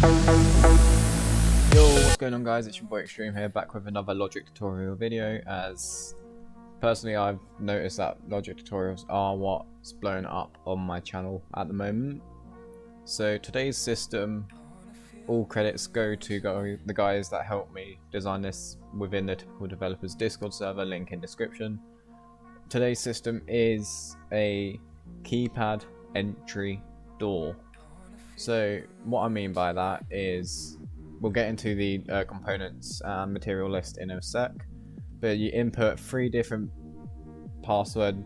Yo, what's going on guys, it's your boy Extreme here, back with another logic tutorial video. As personally I've noticed that logic tutorials are what's blown up on my channel at the moment. So today's system, all credits go to the guys that helped me design this within the Typical Developers Discord server, link in description. Today's system is a keypad entry door. So what I mean by that is, we'll get into the components and material list in a sec, but you input 3 different password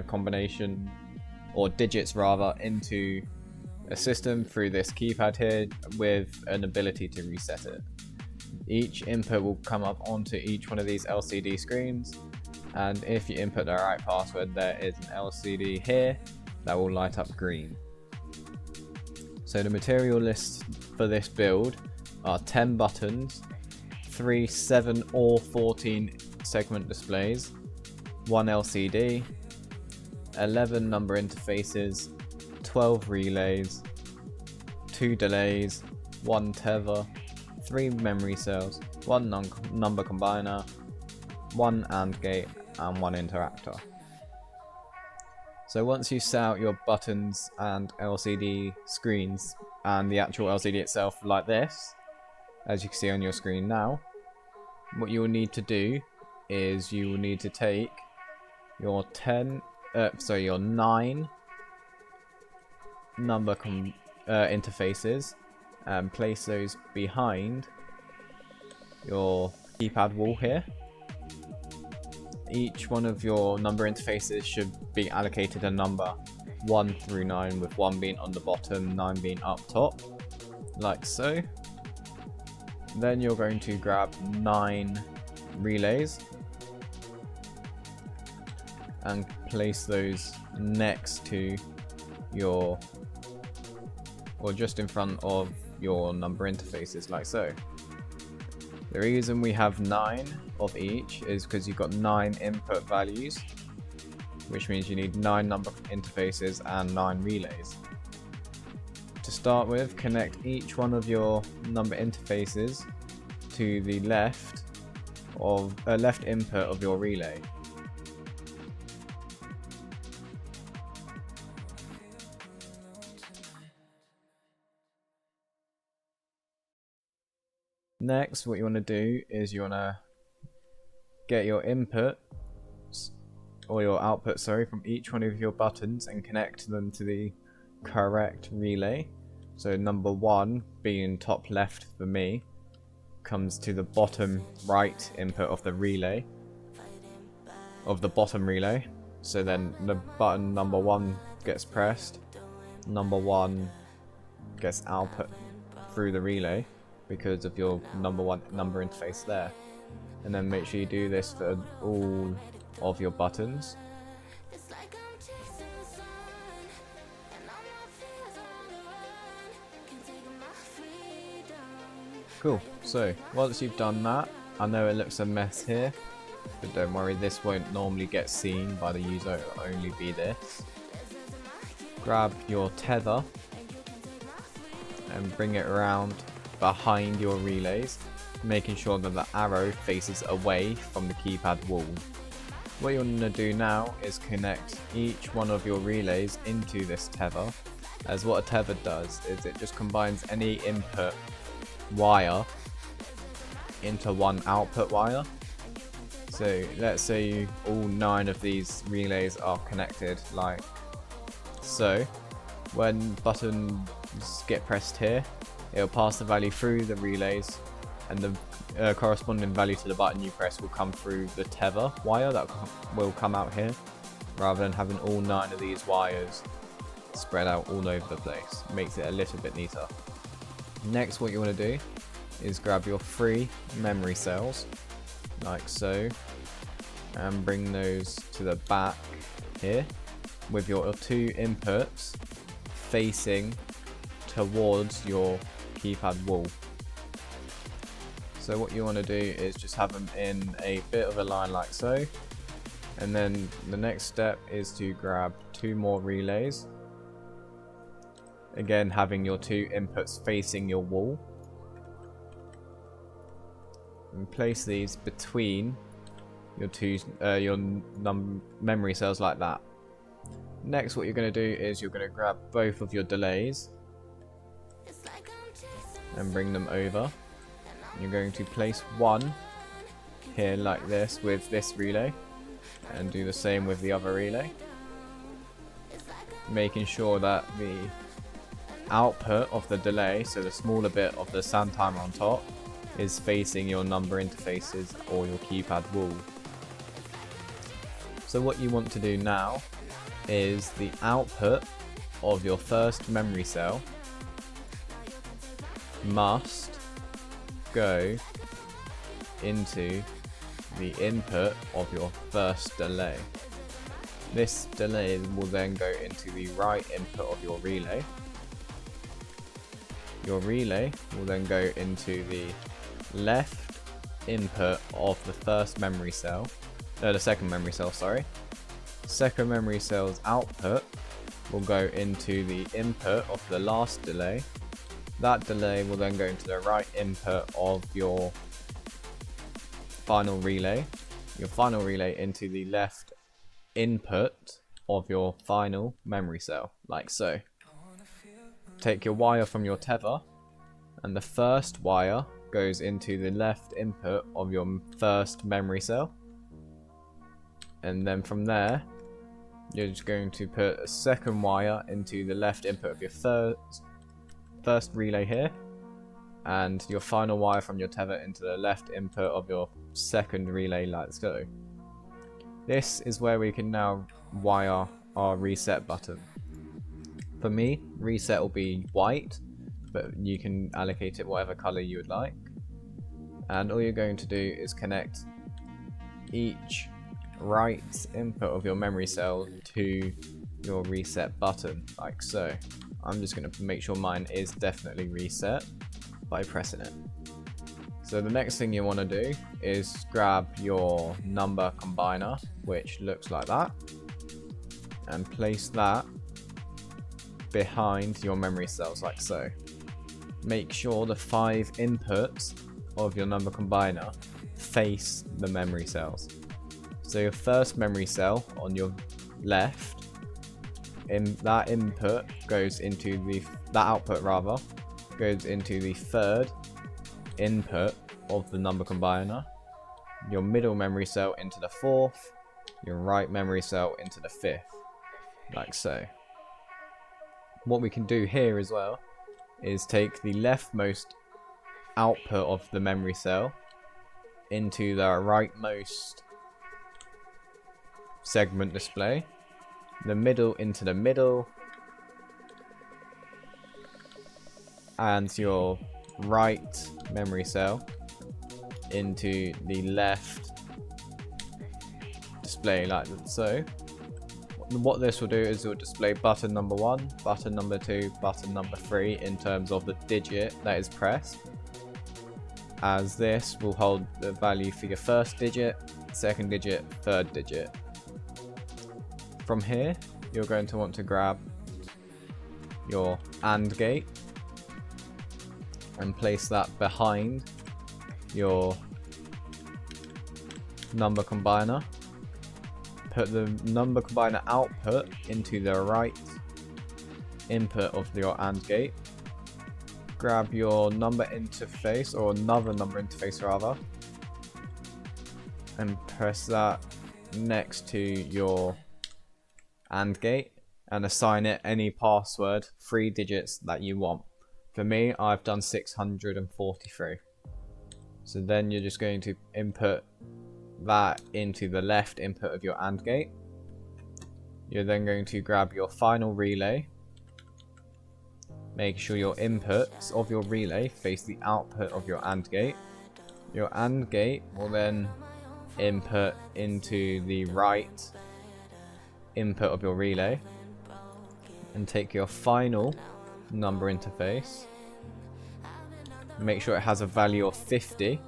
combination, or digits rather, into a system through this keypad here with an ability to reset it. Each input will come up onto each one of these LCD screens, and if you input the right password, there is an LCD here that will light up green. So the material list for this build are 10 buttons, 3 7 or 14 segment displays, 1 LCD, 11 number interfaces, 12 relays, 2 delays, 1 tether, 3 memory cells, 1 number combiner, 1 AND gate and 1 interactor. So once you set out your buttons and LCD screens and the actual LCD itself like this, as you can see on your screen now, what you will need to do is you will need to take your 9 number interfaces and place those behind your keypad wall here. Each one of your number interfaces should be allocated a number 1 through 9, with 1 being on the bottom, 9 being up top, like so. Then you're going to grab 9 relays and place those next to your, or just in front of your number interfaces, like so. The reason we have 9 of each is because you've got 9 input values, which means you need 9 number interfaces and 9 relays. To start with, connect each one of your number interfaces to the left input of your relay. Next, what you want to do is you want to get your inputs, or your output, sorry, from each one of your buttons and connect them to the correct relay. So number 1, being top left for me, comes to the bottom right input of the relay, of the bottom relay. So then the button number 1 gets pressed, number 1 gets output through the relay because of your number 1 number interface there. And then make sure you do this for all of your buttons. Cool, so once you've done that, I know it looks a mess here, but don't worry, this won't normally get seen by the user, it will only be this. Grab your tether and bring it around behind your relays, making sure that the arrow faces away from the keypad wall. What you want to do now is connect each one of your relays into this tether, as what a tether does is it just combines any input wire into one output wire. So let's say all 9 of these relays are connected like so. When buttons get pressed here, it will pass the value through the relays, and the corresponding value to the button you press will come through the tether wire that will come out here, rather than having all 9 of these wires spread out all over the place. It makes it a little bit neater. Next, what you want to do is grab your 3 memory cells, like so, and bring those to the back here, with your 2 inputs facing towards your keypad wall. So what you want to do is just have them in a bit of a line like so, and then the next step is to grab 2 more relays again having your two inputs facing your wall. And place these between your two memory cells like that. Next, what you're going to do is you're going to grab both of your delays and bring them over. You're going to place one here like this with this relay, and do the same with the other relay, making sure that the output of the delay, so the smaller bit of the sand timer on top, is facing your number interfaces or your keypad wall. So what you want to do now is the output of your first memory cell must go into the input of your first delay. This delay will then go into the right input of your relay. Your relay will then go into the left input of the first memory cell. No, the second memory cell, sorry. Second memory cell's output will go into the input of the last delay. That delay will then go into the right input of your final relay. Your final relay into the left input of your final memory cell, like so. Take your wire from your tether, and the first wire goes into the left input of your first memory cell. And then from there, you're just going to put a second wire into the left input of your first relay here, and your final wire from your tether into the left input of your second relay, like so. This is where we can now wire our reset button. For me, reset will be white, but you can allocate it whatever color you would like. And all you're going to do is connect each right input of your memory cell to your reset button, like so. I'm just going to make sure mine is definitely reset by pressing it. So the next thing you want to do is grab your number combiner, which looks like that, and place that behind your memory cells, like so. Make sure the 5 inputs of your number combiner face the memory cells. So your first memory cell on your left, that input goes into that output rather goes into the third input of the number combiner, your middle memory cell into the fourth, your right memory cell into the fifth, like so. What we can do here as well is take the leftmost output of the memory cell into the rightmost segment display, the middle into the middle, and your right memory cell into the left display, like so. What this will do is it will display button number 1, button number 2, button number 3 in terms of the digit that is pressed, as this will hold the value for your first digit, second digit, third digit. From here, you're going to want to grab your AND gate and place that behind your number combiner. Put the number combiner output into the right input of your AND gate. Grab your number interface, or another number interface rather, and press that next to your AND gate and assign it any password, 3 digits that you want. For me, I've done 643. So then you're just going to input that into the left input of your AND gate. You're then going to grab your final relay. Make sure your inputs of your relay face the output of your AND gate. Your AND gate will then input into the right input of your relay, and take your final number interface, make sure it has a value of 50,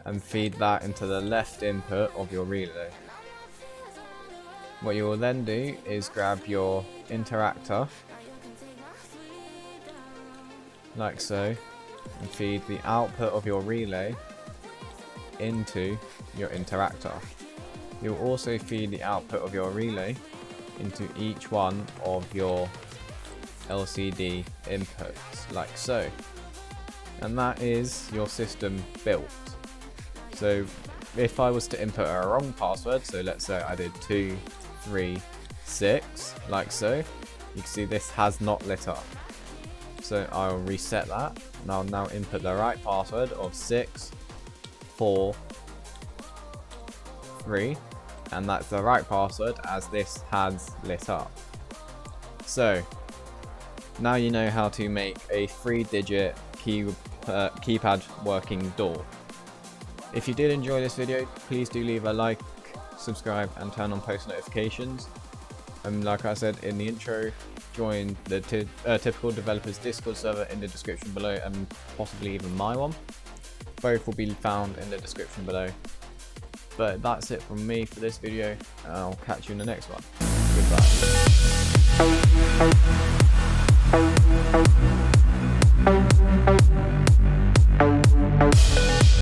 and feed that into the left input of your relay. What you will then do is grab your interactor like so, and feed the output of your relay into your interactor. You'll also feed the output of your relay into each one of your LCD inputs, like so. And that is your system built. So if I was to input a wrong password, so let's say I did 236, like so, you can see this has not lit up. So I'll reset that, and I'll now input the right password of 643, and that's the right password as this has lit up. So now you know how to make a 3-digit keypad working door. If you did enjoy this video, please do leave a like, subscribe and turn on post notifications. And like I said in the intro, join the Typical Developers Discord server in the description below, and possibly even my one. Both will be found in the description below. But that's it from me for this video, and I'll catch you in the next one. Goodbye.